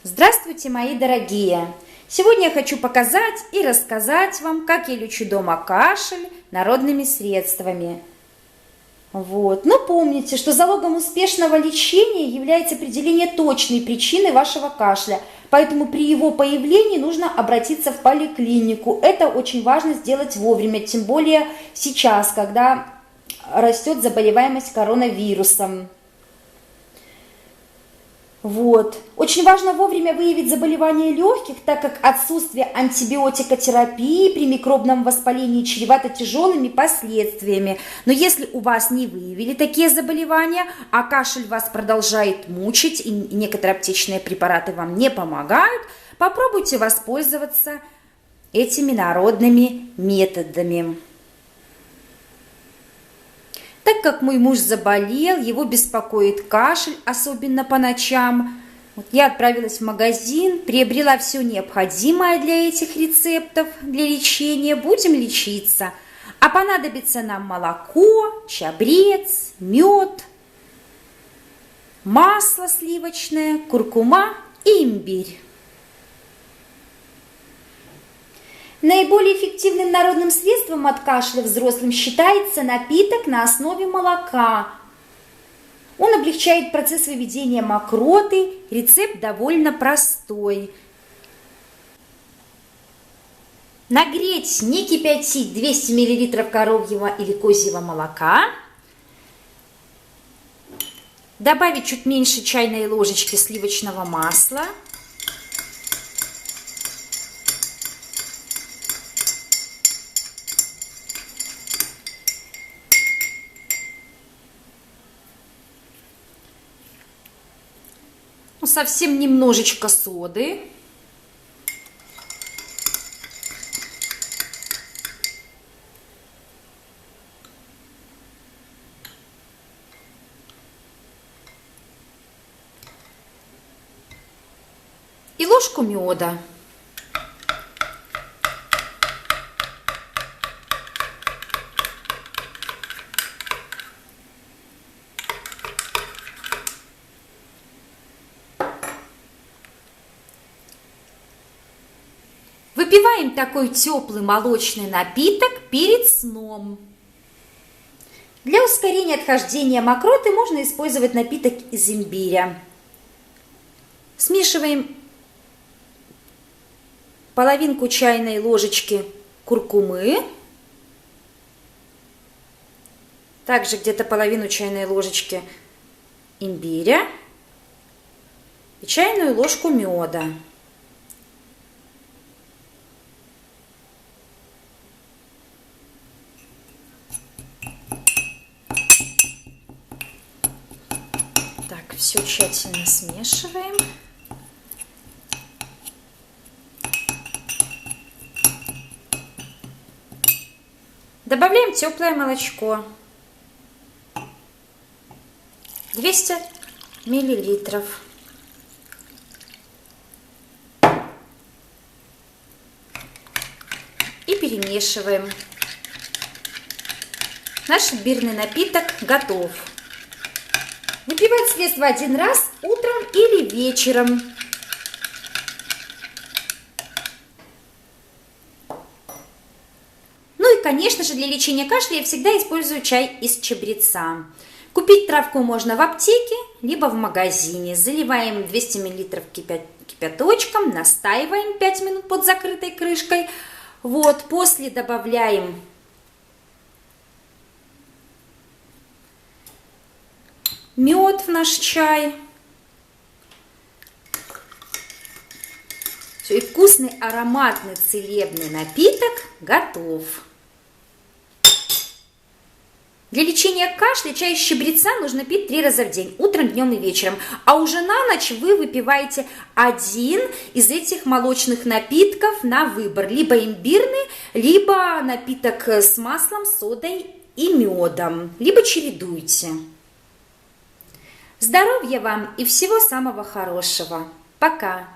Здравствуйте, мои дорогие! Сегодня я хочу показать и рассказать вам, как я лечу дома кашель народными средствами. Но помните, что залогом успешного лечения является определение точной причины вашего кашля. Поэтому при его появлении нужно обратиться в поликлинику. Это очень важно сделать вовремя, тем более сейчас, когда растет заболеваемость коронавирусом. Очень важно вовремя выявить заболевание легких, так как отсутствие антибиотикотерапии при микробном воспалении чревато тяжелыми последствиями. Но если у вас не выявили такие заболевания, а кашель вас продолжает мучить и некоторые аптечные препараты вам не помогают, попробуйте воспользоваться этими народными методами. Так как мой муж заболел, его беспокоит кашель, особенно по ночам, я отправилась в магазин, приобрела все необходимое для этих рецептов, для лечения. Будем лечиться. А понадобится нам молоко, чабрец, мед, масло сливочное, куркума и имбирь. Наиболее эффективным народным средством от кашля взрослым считается напиток на основе молока. Он облегчает процесс выведения мокроты, рецепт довольно простой. Нагреть, не кипятить 200 мл коровьего или козьего молока. Добавить чуть меньше чайной ложечки сливочного масла. Совсем немножечко соды. И ложку меда. Выпиваем такой теплый молочный напиток перед сном. Для ускорения отхождения мокроты можно использовать напиток из имбиря. Смешиваем половинку чайной ложечки куркумы, также где-то половину чайной ложечки имбиря и чайную ложку меда. Все тщательно смешиваем. Добавляем теплое молочко. 200 миллилитров. И перемешиваем. Наш имбирный напиток готов. Выпивать средство один раз утром или вечером. Ну и, конечно же, для лечения кашля я всегда использую чай из чабреца. Купить травку можно в аптеке, либо в магазине. Заливаем 200 мл кипяточком, настаиваем 5 минут под закрытой крышкой. После добавляем мед в наш чай. Все, и вкусный, ароматный, целебный напиток готов. Для лечения кашля чай из чабреца нужно пить 3 раза в день, утром, днем и вечером. А уже на ночь вы выпиваете один из этих молочных напитков на выбор. Либо имбирный, либо напиток с маслом, содой и медом. Либо чередуйте. Здоровья вам и всего самого хорошего. Пока!